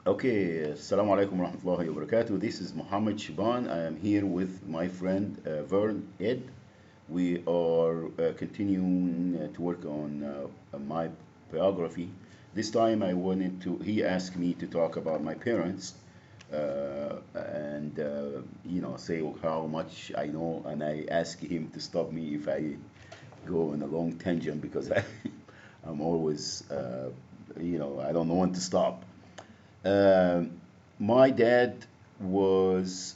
Okay, Assalamu alaikum warahmatullahi wabarakatuh. This is Muhammad Shiban. I am here with my friend Vern Ed. We are continuing to work on my biography. This time he asked me to talk about my parents and, say how much I know. And I asked him to stop me if I go on a long tangent because I'm always, I don't know when to stop. Um, my dad was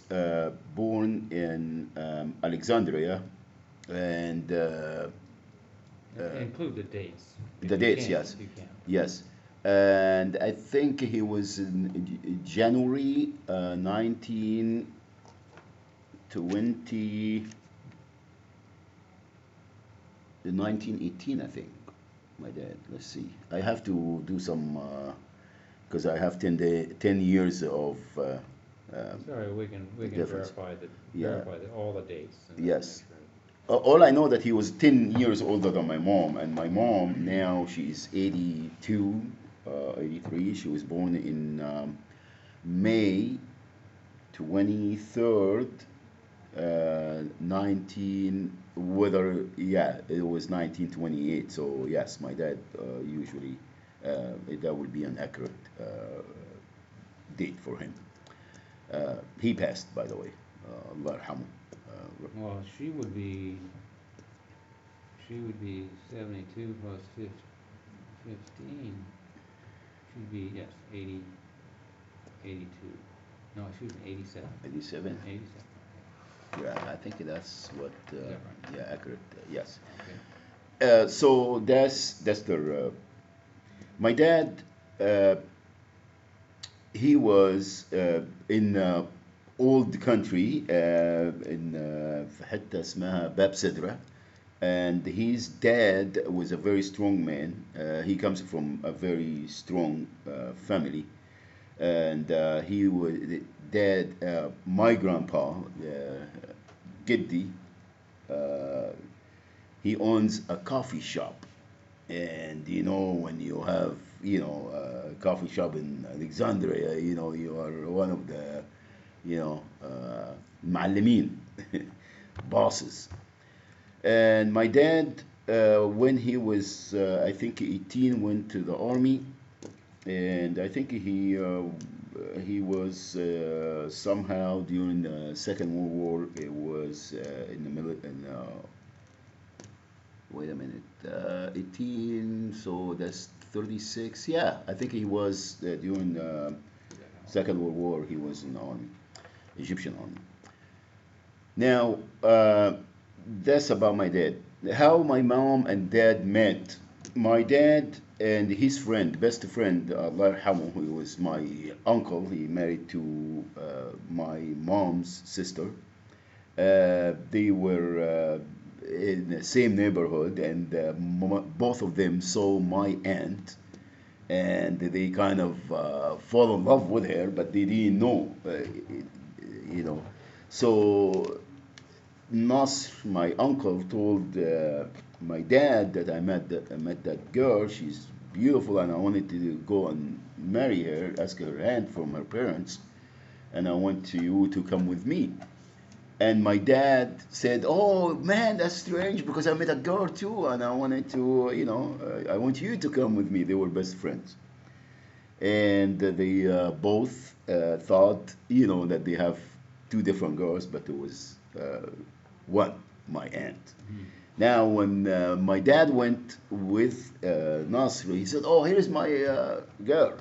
born in Alexandria, and Include the dates the if you dates, can. yes, If you can. yes, and I think he was in January 1920, 1918, I think. My dad. Let's see. I have to do some because I have 10 years of Sorry, we can difference. Yeah. verify all the dates and make Yes. sure. All I know that he was 10 years older than my mom, and my mom now she's 82, 83. She was born in May 23rd, 19, whether, yeah, it was 1928. So, yes, my dad usually, that would be an accurate date for him. He passed, by the way. Allah yarhamu. Well, she would be 72 plus 15. She'd be, yes, 80, 82. No, she was 87. 87. 87. Yeah, I think that's what, Is that right? yeah, accurate. Yes. Okay. So that's the. My dad, uh, he was in old country in في حتة اسمها باب سدرة, and his dad was a very strong man. He comes from a very strong family, and he was dad. My grandpa, Giddy, uh, he owns a coffee shop. And when you have a coffee shop in Alexandria, you are one of the معلمين, bosses. And my dad, when he was I think 18, went to the army. And I think he was somehow during the Second World War. It was in the military. Wait a minute, 18, so that's 36. Yeah, I think he was during the Second World War, he was in the army, Egyptian army. Now, that's about my dad. How my mom and dad met. My dad and his friend, best friend, Allah yarhamu, who was my uncle, he married to my mom's sister. They were in the same neighborhood, and both of them saw my aunt, and they kind of fall in love with her, but they didn't know, you know. So Nasr, my uncle, told my dad that I met that girl. She's beautiful, and I wanted to go and marry her, ask her hand from her parents, and I want you to come with me. And my dad said, "Oh man, that's strange because I met a girl too, and I wanted to, I want you to come with me." They were best friends, and they both thought, that they have two different girls, but it was one, my aunt. Mhm. Now, when my dad went with Nasr, he said, "Oh, here's my girl."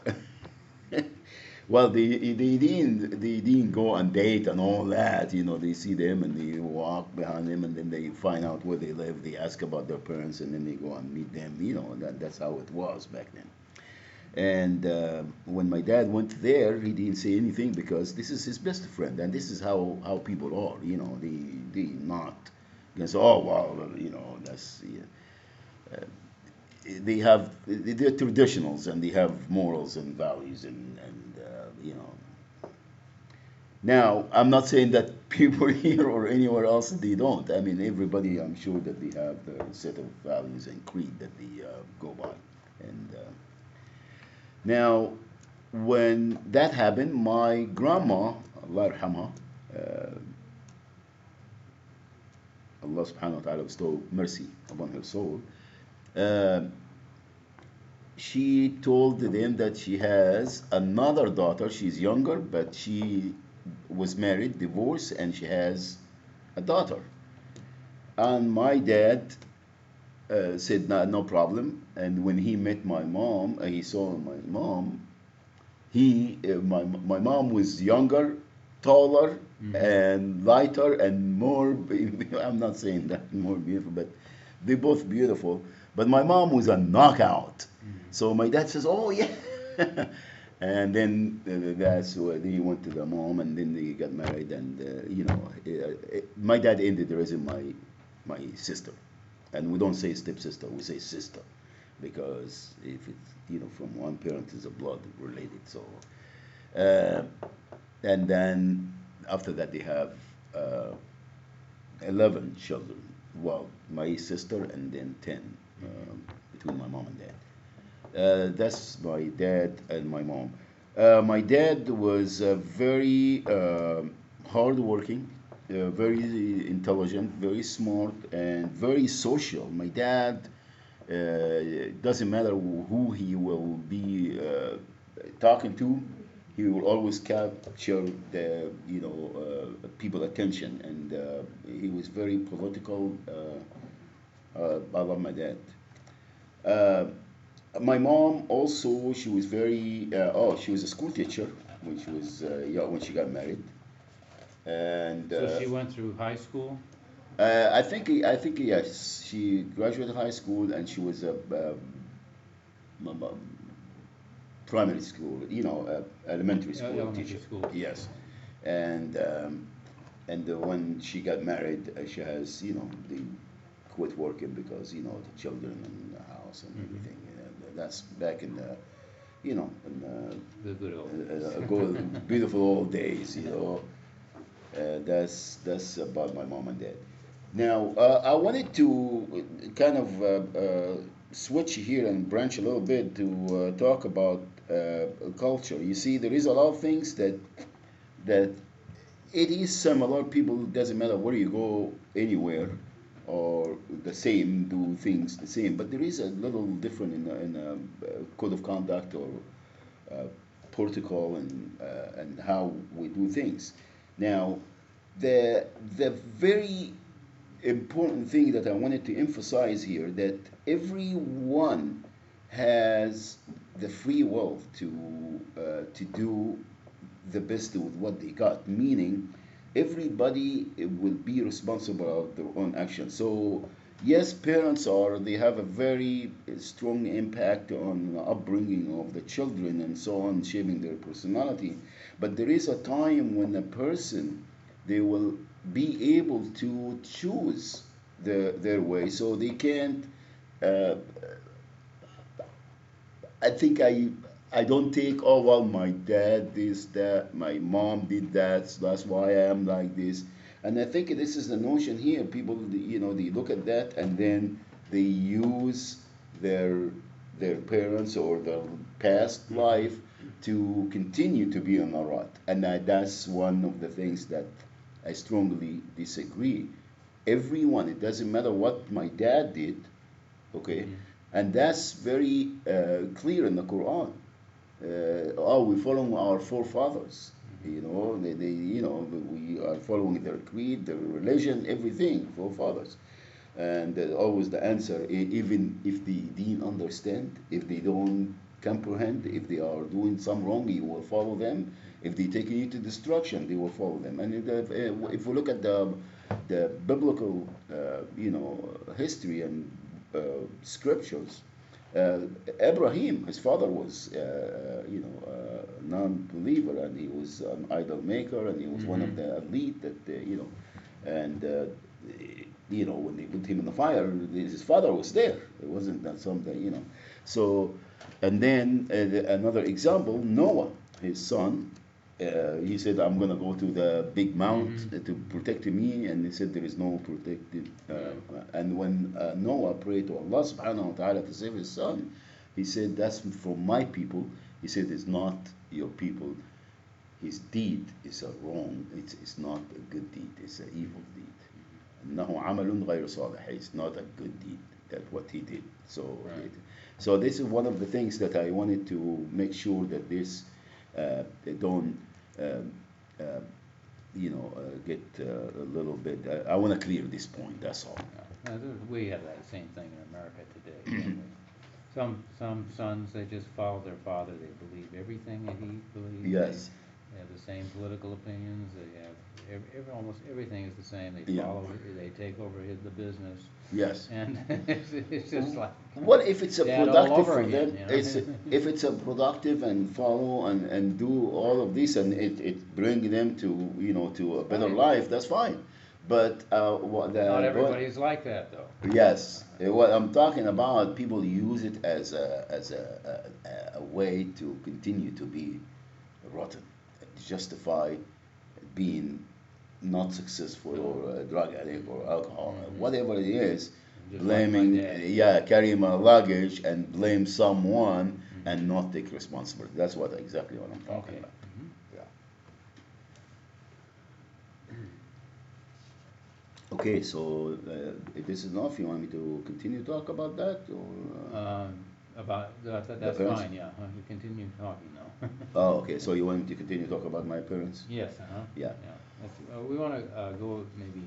Well, they didn't go on date and all that. They see them and they walk behind them, and then they find out where they live. They ask about their parents, and then they go and meet them. That's how it was back then. And when my dad went there, he didn't say anything because this is his best friend, and this is how people are. They not because, oh well, that's, yeah. They have, they're traditionals, and they have morals and values, and. Now, I'm not saying that people here or anywhere else they don't. I mean, everybody, I'm sure that they have their set of values and creed that they go by. And now, when that happened, my grandma, Allah yarhamha, uh, Allah subhanahu wa ta'ala bestow mercy upon her soul, uh, she told them that she has another daughter. She's younger, but she was married, divorced, and she has a daughter. And my dad said, no, no problem. And when he met my mom, he saw my mom. My mom was younger, taller, and lighter, and more. I'm not saying that more beautiful, but they're both beautiful. But my mom was a knockout. So my dad says, "Oh yeah," and then that's what he went to the mom, and then they got married, and my dad ended raising my sister, and we don't say stepsister, we say sister, because if it's from one parent is a blood related. So, uh, and then after that they have 11 children. Well, my sister and then 10 between my mom and dad. That's my dad and my mom. My dad was very hardworking, very intelligent, very smart, and very social. My dad doesn't matter who he will be talking to, he will always capture the people attention, and he was very political. I love my dad. Uh, my mom also, she was very she was a school teacher when she was when she got married, and So she went through high school? I think yes, she graduated high school and she was a primary school, elementary school Elementary teacher. school. Yes, and when she got married, she has they quit working because the children and the house and everything. That's back in the The good old beautiful old days. That's about my mom and dad. Now, I wanted to kind of switch here and branch a little bit to talk about culture. You see, there is a lot of things that it is similar. People, doesn't matter where you go, anywhere, or the same, do things the same. But there is a little different in code of conduct or uh, protocol and how we do things. Now, the very important thing that I wanted to emphasize here, that everyone has the free will to do the best with what they got. Meaning, everybody will be responsible of their own actions. So yes, parents they have a very strong impact on the upbringing of the children and so on, shaping their personality. But there is a time when a person, they will be able to choose their way, so they can't uh, I think I don't take, oh well, my dad this that, my mom did that, so that's why I am like this. And I think this is the notion here. People, they look at that and then they use their their parents or their past life to continue to be on a rut. And that's one of the things that I strongly disagree. Everyone, it doesn't matter what my dad did, okay, and that's very clear in the Quran. We follow our forefathers. We are following their creed, their religion, everything, forefathers. And always the answer, even if they didn't understand, if they don't comprehend, if they are doing some wrong, you will follow them. If they take you to destruction, they will follow them. And if we look at the biblical, history and scriptures, uh, Abraham, his father was, a non-believer, and he was an idol maker, and he was one of the elite that, and when they put him in the fire, his father was there. It wasn't that something, So, and then another example, Noah, his son, he said, I'm going to go to the big mount to protect me. And he said, there is no protected. And when Noah prayed to Allah subhanahu wa ta'ala to save his son, he said, that's from my people. He said, it's not your people, his deed is a wrong. It's not a good deed. It's an evil deed. إنه عمل غير صالح. It's not a good deed. That what he did. So, Right. so this is one of the things that I wanted to make sure that this they don't, um, uh, get a little bit. I want to clear this point. That's all. Yeah. We have that same thing in America today. don't we? Some sons, they just follow their father. They believe everything that he believes. Yes. They have the same political opinions. They have almost everything is the same. They Yeah. follow. They take over the business, Yes. and it's just like What if it's a Dad all productive over for again, them? you know? It's if it's a productive and follow and do all of this and it bring them to to a better Right. life. That's fine. But not everybody's like that though. yes, what I'm talking about, people use it as a way to continue to be rotten, justify being not successful or a drug addict or alcohol, whatever it is, Just like my blaming, dad. yeah, carry my luggage and blame someone and not take responsibility. That's exactly what I'm talking Okay. about. Yeah. Okay, so if this is enough, you want me to continue to talk about that or? About that's parents? fine. Yeah, you continue talking now. Oh, okay. So you want me to continue to talk about my parents? Yes. Yeah. Yeah. We want to go maybe.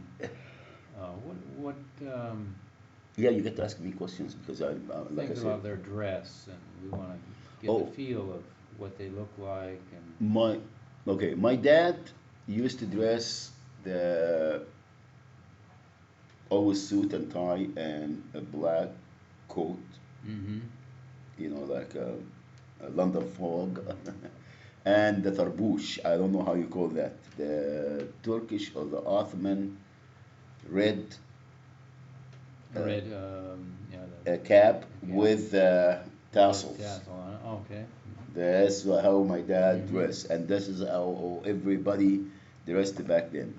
What Yeah, you get to ask me questions because like I things said, about their dress, and we want to get Oh. the feel of what they look like, and my dad used to dress the always suit and tie and a black coat, mm-hmm. like a London fog, and the tarbouch. I don't know how you call that. The Turkish or the Ottoman red Red, yeah, cap Yeah. with tassels. tassel on it. Oh, okay. That's how my dad dressed, and this is how everybody dressed back then.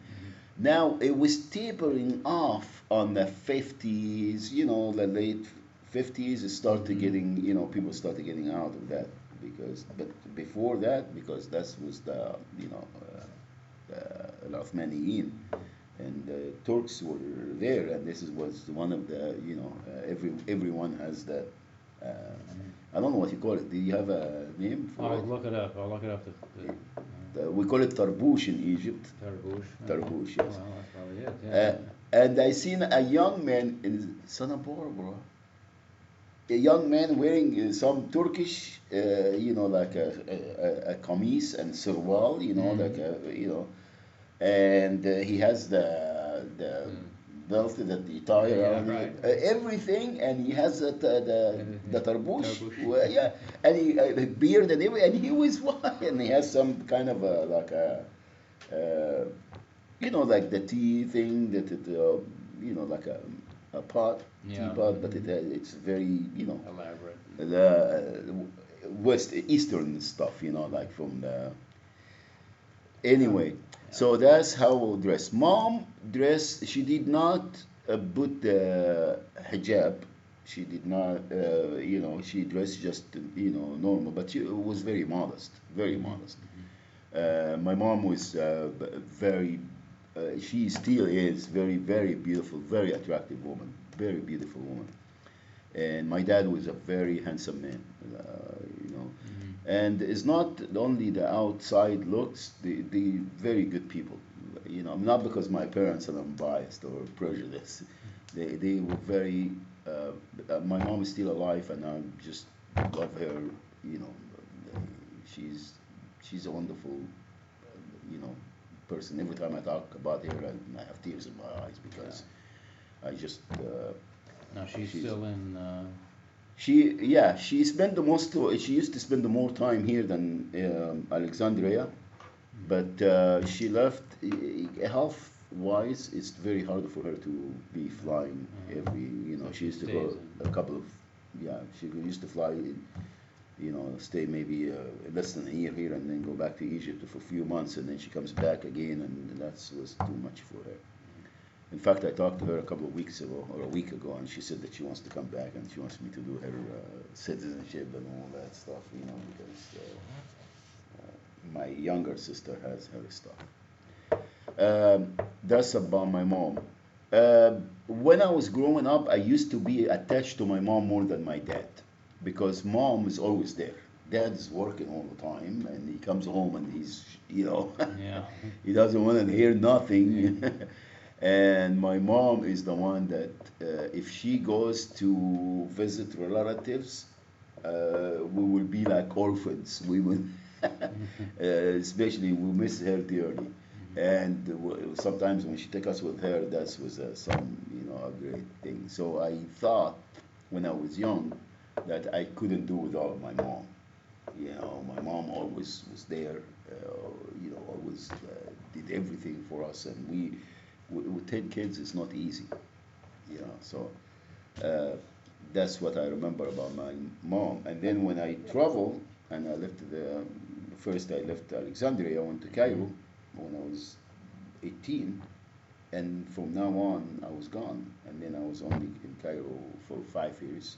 Now it was tapering off on the 50s, the late 50s. It started getting, people started getting out of that but before that, because that was the Uthmaniyin and the Turks were there, and this was one of the, everyone has that. Uh, I don't know what you call it. Do you have a name for I'll it? look it up. I'll look it up. We call it tarbouch in Egypt. Tarbouch. Tarbouch, yes. Well, that's probably it. Yeah. And I seen a young man in Santa Barbara, a young man wearing some Turkish, like a kameez and surwal, like and he has the belt that he tie Yeah, around right. everything, and he has the tarbouch, Tarbouch. well, yeah, and he beard and everything, and he was white, and he has some kind of like a. Like the tea thing that like a pot, Yeah. teapot, but it's very, Elaborate. the West Eastern stuff, like from the. Anyway, so that's how we'll dress. Mom dressed. She did not put the hijab. She did not, she dressed just, normal, but she was very modest, very modest. My mom was very, she still is very, very beautiful, very attractive woman, very beautiful woman. And my dad was a very handsome man, and it's not only the outside looks, the very good people, not because my parents and I'm biased or prejudiced. They were very, my mom is still alive and I just love her, she's a wonderful, person. Every time I talk about her, I have tears in my eyes because I just. Now she's still in. She spent the most. She used to spend more time here than Alexandria, but she left. Health wise, it's very hard for her to be flying every. So She she used to go stays a couple of. Yeah, she used to fly. Stay maybe less than a year here and then go back to Egypt for a few months and then she comes back again and that was too much for her. In fact, I talked to her a couple of weeks ago or a week ago and she said that she wants to come back and she wants me to do her citizenship and all that stuff, because my younger sister has her stuff. That's about my mom. When I was growing up, I used to be attached to my mom more than my dad because mom is always there. Dad is working all the time, and he comes home and he's, Yeah. he doesn't want to hear nothing. Yeah. And my mom is the one that, if she goes to visit relatives, we will be like orphans. We will, especially we miss her dearly. And sometimes when she take us with her, that was some, a great thing. So I thought when I was young that I couldn't do without my mom. My mom always was there, always did everything for us. And with 10 kids, it's not easy, so uh, that's what I remember about my mom. And then when I traveled and I left first I left Alexandria, I went to Cairo when I was 18, and from now on I was gone. And then I was only in Cairo for 5 years.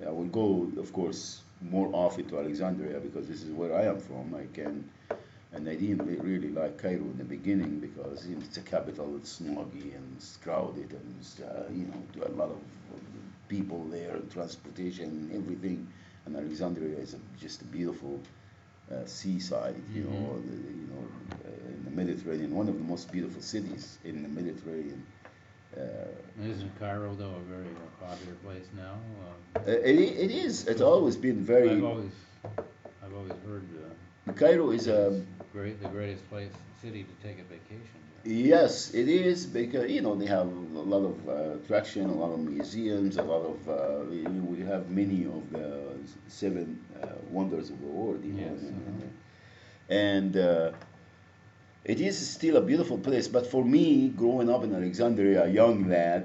I will go, of course, more often to Alexandria because this is where I am from. And I didn't really like Cairo in the beginning because it's a capital, it's smoggy and it's crowded, and it's, a lot of people there, transportation, everything. And Alexandria is just a beautiful seaside, in the Mediterranean, one of the most beautiful cities in the Mediterranean. Isn't Cairo though a very popular place now? It is. It's always been very. I've always heard Cairo is it's the greatest city to take a vacation to. Yes, it is because they have a lot of attraction, a lot of museums, a lot of we have many of the seven wonders of the world, Yes. And it is still a beautiful place. But for me, growing up in Alexandria, a young lad,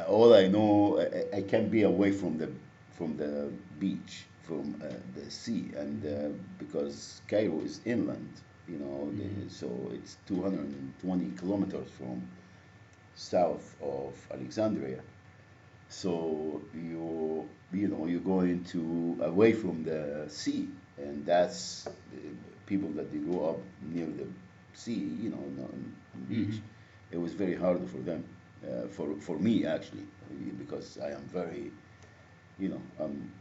all I know, I can't be away from the beach, from the sea, and because Cairo is inland, so it's 220 kilometers from south of Alexandria. So you're going to away from the sea, and that's people that they grew up near the sea, on the beach. It was very hard for them, for me actually, because I am very, you know, um,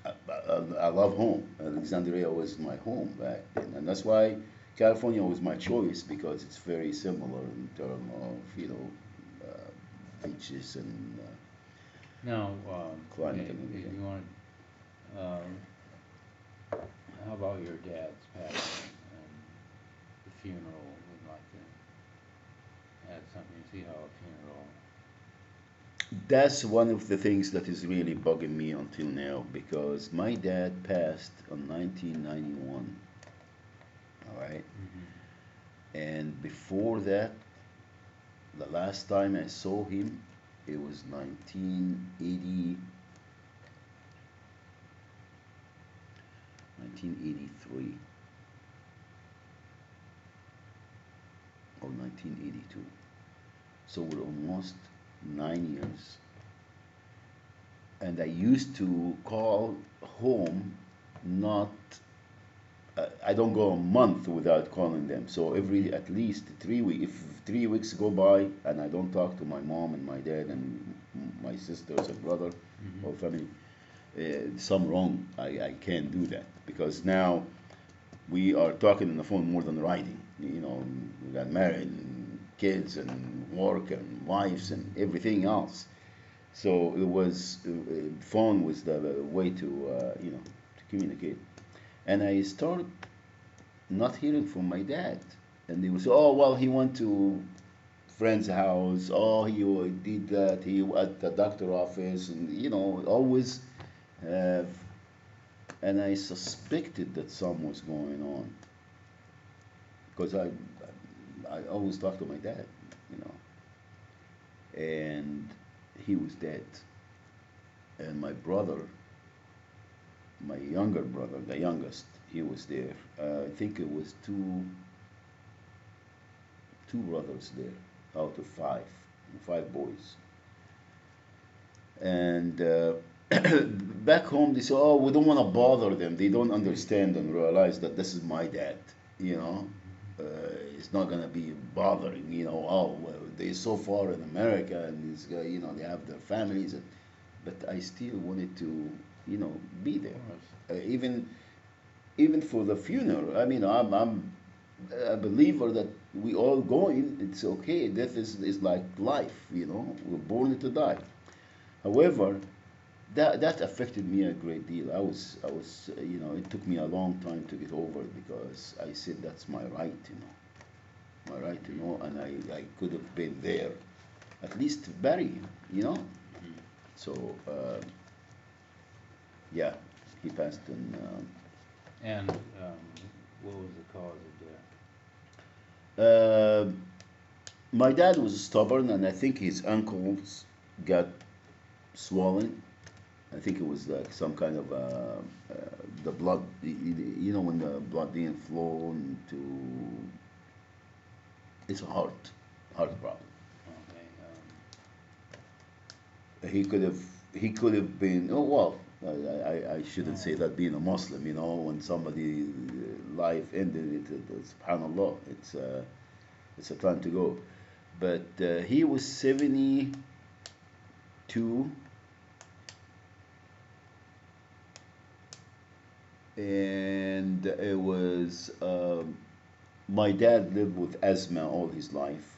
I love home. Alexandria was my home back then, and that's why California was my choice because it's very similar in terms of beaches and Now, climate okay, and everything. you want, um, how about your dad's passing and the funeral? We'd like to add something, see how a funeral. That's one of the things that is really bugging me until now because my dad passed on 1991. All right, and before that, the last time I saw him, it was 1980, 1983 or 1982. So we're almost 9 years. And I used to call home, not, I don't go a month without calling them. So every at least 3 weeks, if 3 weeks go by and I don't talk to my mom and my dad and my sisters and brother or family, some wrong. I can't do that because now we are talking on the phone more than writing. We got married and kids and work and wives and everything else. So it was phone was the way to to communicate. And I started not hearing from my dad, and they would say, "Oh well, he went to friend's house. Oh, he did that. He at the doctor office, and always." Uh, and I suspected that something was going on because I always talk to my dad, you and he was dead. And my brother, my younger brother, the youngest, he was there. I think it was two brothers there out of five boys. And back home they say, oh, we don't want to bother them. They don't understand and realize that this is my dad. You know, uh, it's not gonna be bothering. You know, oh, well, they're so far in America and these guys, you know, they have their families. But I still wanted to, you know, be Of there. course. Even for the funeral. I mean, I'm a believer that we all going. It's okay. Death is like life. You know, we're born to die. However, that affected me a great deal. I was you know, it took me a long time to get over it because I said that's my right, you know, my right to know, and I could have been there, at least bury him, you know. Mhm. So yeah, he passed in. And what was the cause of Uh, my dad was stubborn, and I think his ankles got swollen. I think it was like some kind of the blood, you know, when the blood didn't flow into, it's a heart problem. death? Okay. He could have he could have been, oh well, I shouldn't say No. that being a Muslim, you know, when somebody life ended, subhanallah, it's a time to go. But he was 72, and it was my dad lived with asthma all his life.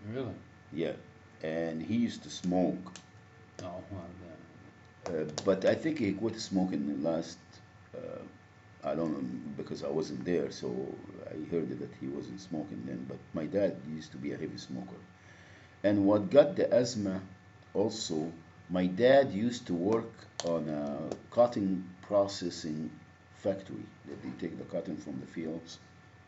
Really? Yeah, and he used to smoke, Oh, well, but I think he quit smoking in the last. Uh, I don't know because I wasn't there, so I heard that he wasn't smoking then. But my dad used to be a heavy smoker, and what got the asthma also, my dad used to work on a cotton processing factory. That they take the cotton from the fields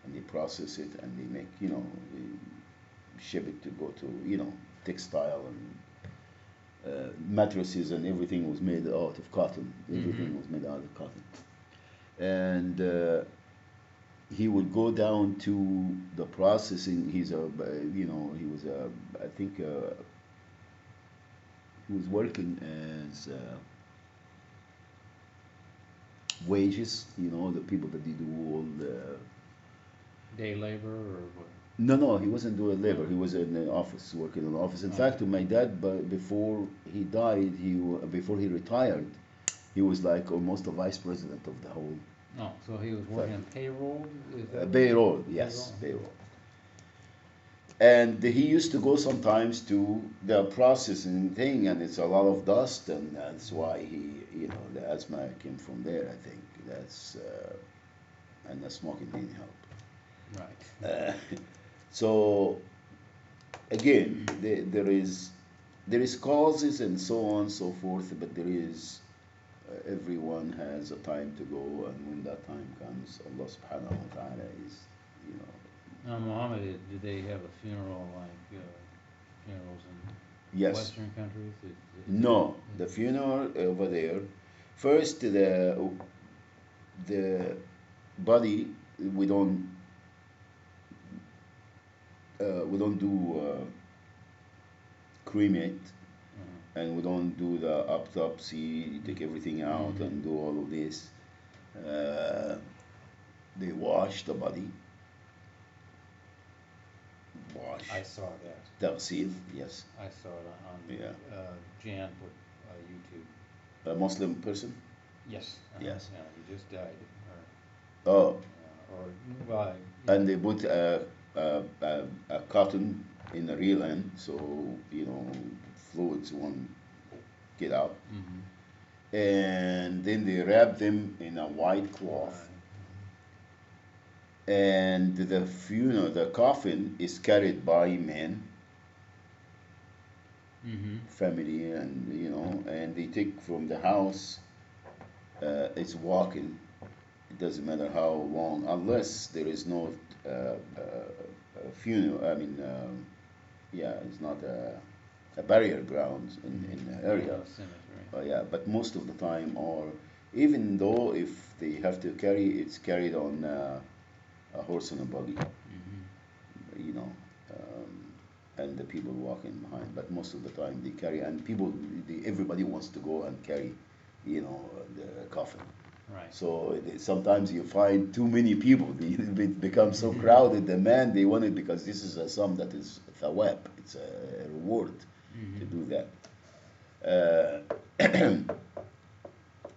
and they process it and they make, you know, they ship it to go to, you know, textile and mattresses and everything was made out of cotton. mm-hmm. Everything was made out of cotton. And he would go down to the processing. He's a, you know, he was a, I think he was working as wages. You know, the people that they do all the. Day labor or what? No, no, he wasn't doing No. labor. He was in the office, working in the office. In Oh. fact, my dad, before he died, before he retired, he was like almost a vice president of the whole Oh, so he was working factory. payroll? Is that what? Payroll, yes, Payroll? payroll. And he used to go sometimes to the processing thing, and it's a lot of dust, and that's why he, you know, the asthma came from there. I think that's and the smoking didn't help. Right. So again, there is causes and so on and so forth, but there is everyone has a time to go, and when that time comes, Allah Subhanahu wa Taala is, you know, Now, Muhammad, did they have a funeral like funerals in yes. Western countries? No, the funeral over there. First, the body we don't do cremate, and we don't do the autopsy. You take everything out Mm-hmm. and do all of this. Uh, they wash the body. Wash. I saw that. Taqsil, yes. I saw it on Yeah. Jan put YouTube. A Muslim person. Yes. Yes. Yeah, he just died. Oh, Or well, and they put a cotton in the real end, so you know fluids won't get out, mm-hmm. and then they wrap them in a white cloth, and the coffin is carried by men, Mm-hmm. family, and you know, and they take from the house. It's walking. It doesn't matter how long, unless there is no funeral. I mean, yeah, it's not a barrier ground in the area. Cemetery. Yeah, but most of the time, or even though if they have to carry, it's carried on a horse and a buggy. Mm-hmm. You know, um, and the people walking behind. But most of the time they carry, and people, everybody wants to go and carry, the coffin. Right. So sometimes you find too many people. It becomes so crowded. The man they want it because this is a sum that is thawab. It's a reward to do that.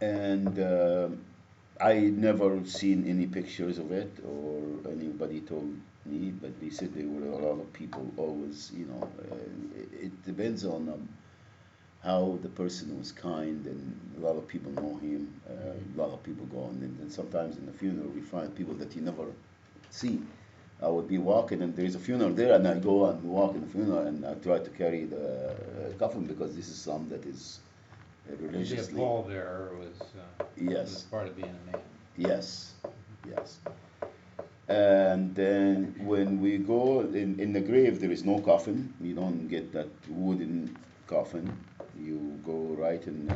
And I never seen any pictures of it or anybody told me, but they said there were a lot of people always. It depends on how the person was kind, and a lot of people know him. A lot of people go, and then sometimes in the funeral we find people that you never see. I would be walking and there is a funeral there, and I go and walk in the funeral and I try to carry the coffin because this is some that is To be a religiously. pallbearer was Yes, part of being a man. yes, yes. And then when we go in the grave, there is no coffin. You don't get that wooden coffin. You go right in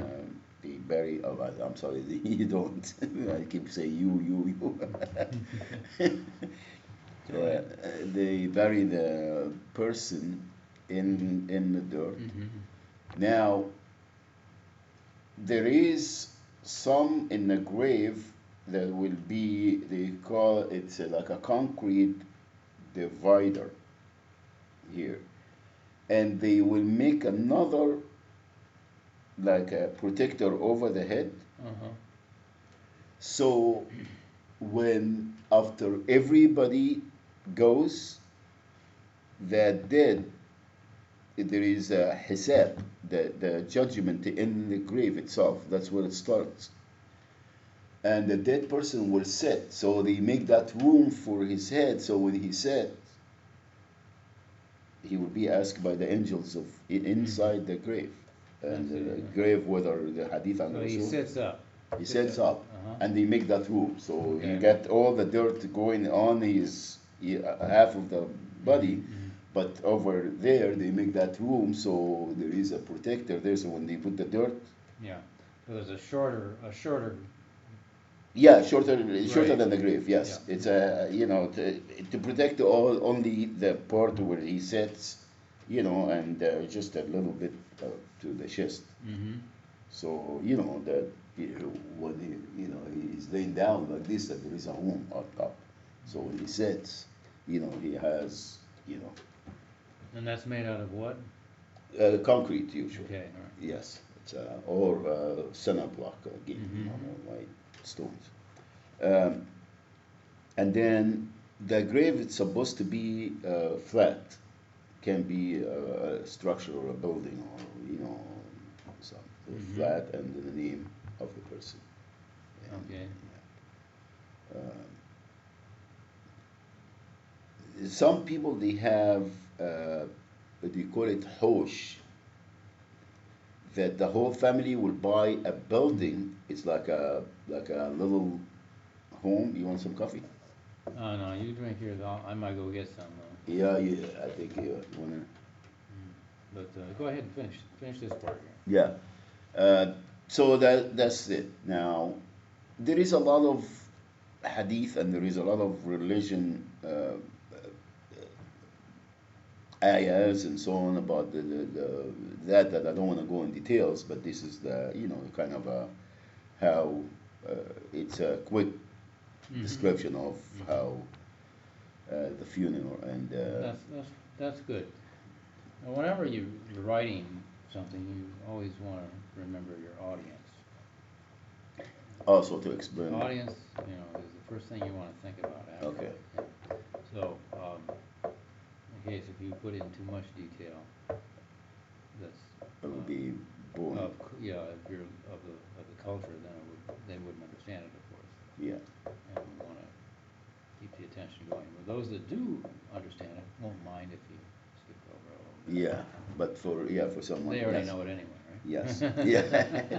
the bury. Oh, I'm sorry, you don't. I keep saying you. They bury the person in the dirt. Now there is some in the grave that will be, they call it like a concrete divider here, and they will make another like a protector over the head. So when after everybody goes, that dead, there is a hisab, the judgment in the grave itself. That's where it starts. And the dead person will sit. So they make that room for his head. So when he sits, he will be asked by the angels of inside the grave. And the grave, whether the hadith and So he sits up. he sits up, and they make that room. So Okay. you get all the dirt going on his half of the body, but over there they make that room, so there is a protector there. So when they put the dirt, Yeah. So there's a shorter. yeah, shorter Right. than the grave. Yes, Yeah. it's a to protect only the part where he sits, and just a little bit to the chest. So that when he's laying down like this, that there is a room up top. So when he sits, he has And that's made out of what? concrete usually. Okay. All right. Yes, it's or center block again, white stones. Um, and then the grave is supposed to be flat. Can be a structure or a building or something flat, and the name of the person. And, Okay. some people they have what do you call it, hosh, that the whole family will buy a building. It's like a little home. You want some coffee? Oh no, you drink yours. I might go get some. Yeah, I think you wanna. But go ahead and finish this part here. Yeah. So that's it. Now, there is a lot of hadith and there is a lot of religion ayahs and so on about that I don't want to go in details, but this is the kind of how it's a quick description of how the funeral and That's good. Now, whenever you're writing something, you always want to remember your audience. also to explain. The audience, is the first thing you want to think about after. Okay. Yeah. So, in case if you put in too much detail, that's It would be boring. if you're of the culture, then they wouldn't understand it, of course. Yeah. And we want to keep the attention going. But those that do understand it won't mind if you skip over a little bit. Yeah, but for someone. They already yes. know it anyway, right? Yes. Yeah.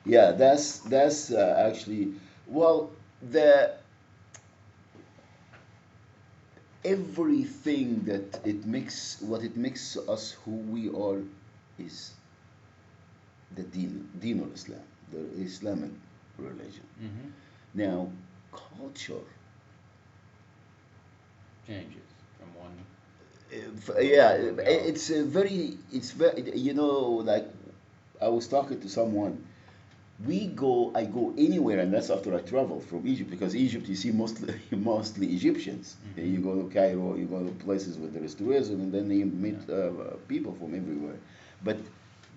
Yeah. That's actually well the everything that it makes us who we are is the Deen of Islam, the Islamic religion. Now, culture Changes from one. Yeah, or Galilee. it's very, like I was talking to someone. I go anywhere, and that's after I travel from Egypt, because Egypt, you see mostly mostly Egyptians. You Mm-hmm. go to Cairo, you go to places where there is tourism, and then you meet Yeah. people from everywhere. But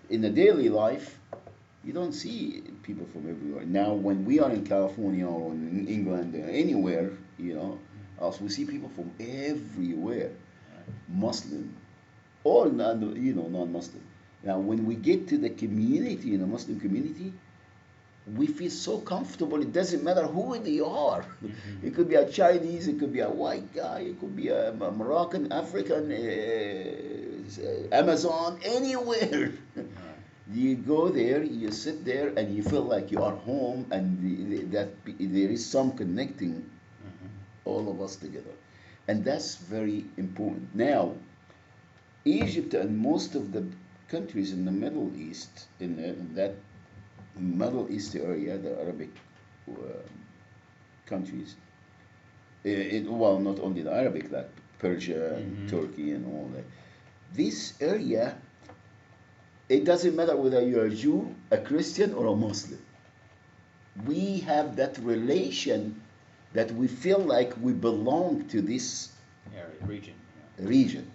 in the daily life, you don't see people from everywhere. Now, when we are in California or in England or anywhere, Mm-hmm. else we see people from everywhere, Right. Muslim or non-Muslim. Now, when we get to the community, in the Muslim community, we feel so comfortable. It doesn't matter who they are. Mm-hmm. It could be a Chinese, it could be a white guy, it could be a Moroccan, African, Amazon, anywhere. Right. You go there, you sit there, and you feel like you are home, and there is some connecting Mm-hmm. all of us together, and that's very important. Now, Egypt and most of the countries in the Middle East, in that Middle East area, the Arabic uh, countries, well, not only the Arabic, like Persia and Mm-hmm. Turkey and all that. This area, it doesn't matter whether you're a Jew, a Christian, or a Muslim. We have that relation that we feel like we belong to this Area, region. Yeah. region.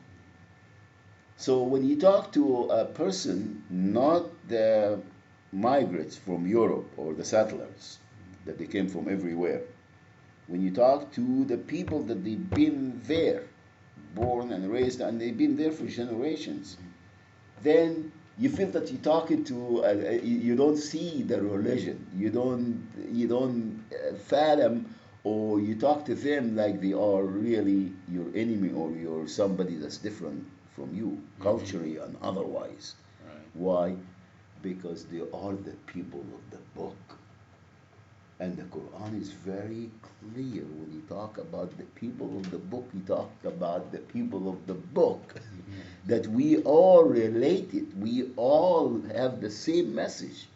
So when you talk to a person, not the migrants from Europe or the settlers that they came from everywhere, when you talk to the people that they've been there, born and raised, and they've been there for generations, Mm-hmm. then you feel that you're talking to you don't see the religion, you don't fathom, or you talk to them like they are really your enemy, or you're somebody that's different from you Mm-hmm. culturally and otherwise. Right. Why? Because they are the people of the book. And the Quran is very clear when you talk about the people of the book, you talk about the people of the book. Mm-hmm. That we all related, we all have the same message.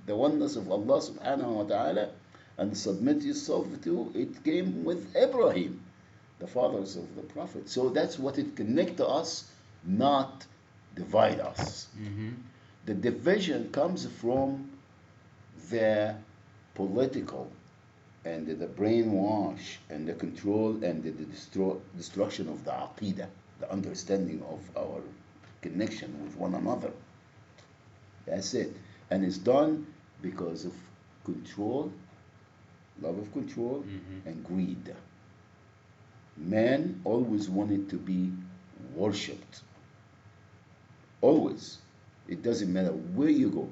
The oneness of Allah subhanahu wa ta'ala, and submit yourself to it, came with Ibrahim, the fathers of the Prophet. So that's what it connect to us, not divide us. Mm-hmm. The division comes from the political and the brainwash and the control and the destruction of the aqidah, the understanding of our connection with one another. That's it. And it's done because of control, love of control, Mm-hmm. and greed. Man always wanted to be worshipped. Always. It doesn't matter where you go.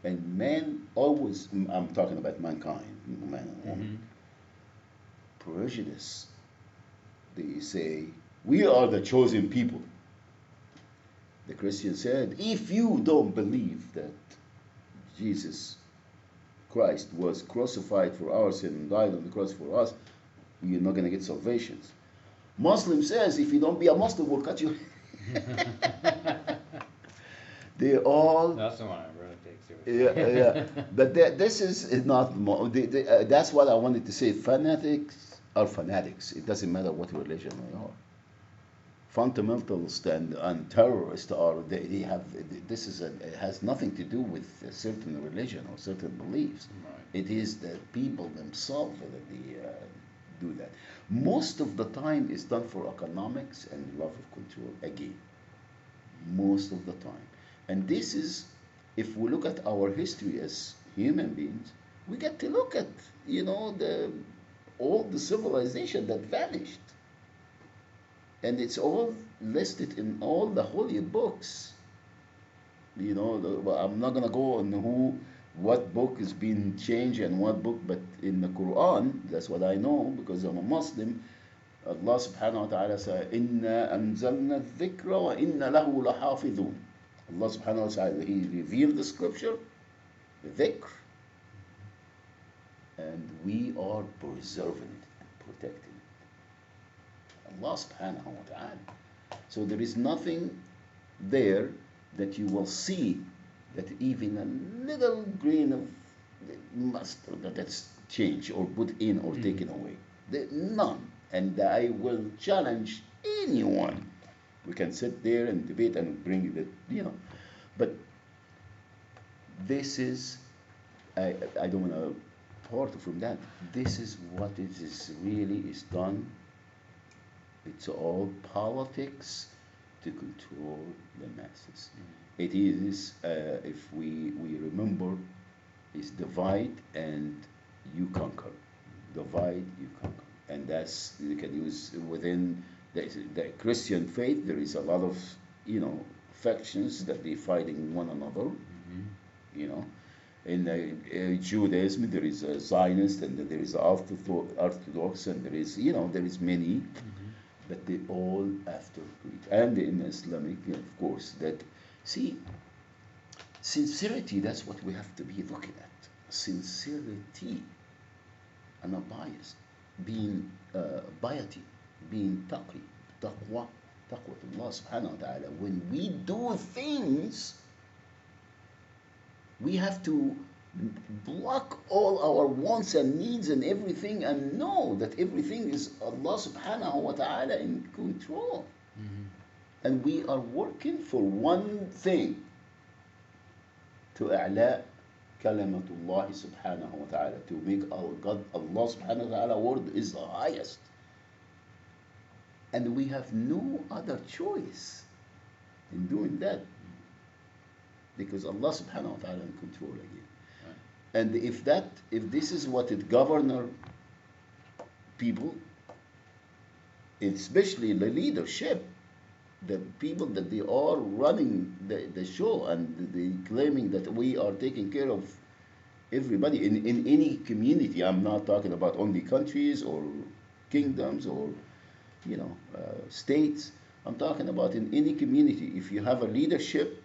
And man always, I'm talking about mankind, man and woman, Mm-hmm. prejudice. They say, we are the chosen people. The Christian said, if you don't believe that Jesus Christ was crucified for our sin and died on the cross for us, you're not going to get salvation. Muslim says, if you don't be a Muslim, we'll cut you. They all, That's the one I really take yeah, seriously. yeah. But this is not, that's what I wanted to say. Fanatics are fanatics. It doesn't matter what religion they are. Fundamentalists and terrorists are, they have, this is it has nothing to do with a certain religion or certain beliefs. Right. It is the people themselves that they do that. Most of the time it's done for economics and love of control again. Most of the time. And this is, if we look at our history as human beings, we get to look at, the all the civilization that vanished. And it's all listed in all the holy books. Well, I'm not gonna go on what book is being changed and what book, but in the Quran, that's what I know because I'm a Muslim. Allah subhanahu wa ta'ala said, "Inna anzalna dhikra wa inna lahu lahafidhun." Allah subhanahu wa ta'ala, He revealed the scripture, the dhikr, and we are preserving it and protecting it. Allah subhanahu wa ta'ala. So there is nothing there that you will see that even a little grain of mustard that's changed or put in or Mm-hmm. taken away. None. And I will challenge anyone We can sit there and debate and bring the, but this is, I don't want to part from that. This is what it is really is done. It's all politics to control the masses. It is, if we remember, is divide and you conquer. Divide, you conquer. And that's, you can use within the Christian faith, there is a lot of, factions that they fighting one another, you know. In Judaism, there is a Zionist and there is Orthodox and there is, there is many, but they all after greed. And in Islamic, of course, that, see, sincerity, that's what we have to be looking at. Sincerity and not bias. Being piety, being taqwa, taqwatullah subhanahu wa ta'ala. When we do things, we have to block all our wants and needs and everything and know that everything is Allah subhanahu wa ta'ala in control. And we are working for one thing, to i'la kalimatullah subhanahu wa ta'ala, to make our God, Allah subhanahu wa ta'ala word is the highest. And we have no other choice in doing that, because Allah subhanahu wa ta'ala in control again. And if this is what it govern people, especially the leadership, the people that they are running the show and they claiming that we are taking care of everybody in any community. I'm not talking about only countries or kingdoms or states. I'm talking about in any community. If you have a leadership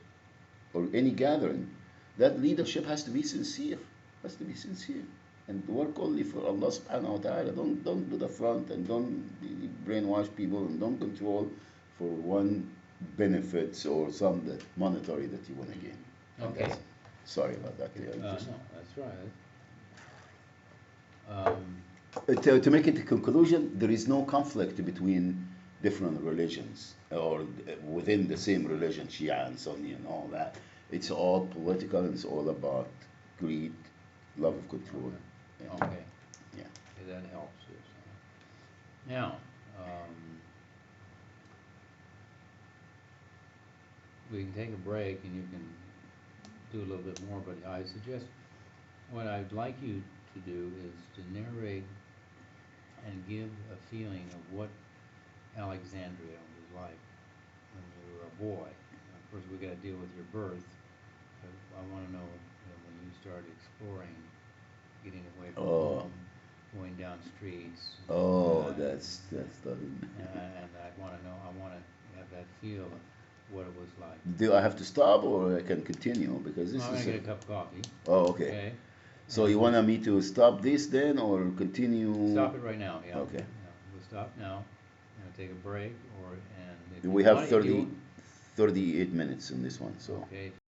or any gathering, that leadership has to be sincere. Has to be sincere and work only for Allah subhanahu wa ta'ala. Don't do the front and don't brainwash people and don't control for one benefits or some that monetary that you want to gain. Okay. Sorry about that. No, that's right. To make it a conclusion, there is no conflict between different religions or within the same religion, Shia and Sunni and all that. It's all political and it's all about greed, love of control. Okay. Yeah. Okay, that helps. Now, we can take a break and you can do a little bit more, but I suggest what I'd like you to do is to narrate and give a feeling of what Alexandria was like when you were a boy. Of course, we got to deal with your birth. But I want to know, when you started exploring, getting away from home, going down streets. That's the. And I want to know. I want to have that feel of what it was like. Do I have to stop or I can continue because this I'm is? gonna get a cup of coffee. Oh, okay. So you want me to stop this then or continue? Stop it right now. Yeah. Okay. Yeah, we'll stop now. Take a break, or and if We have if you 38 minutes in this one, so. Okay.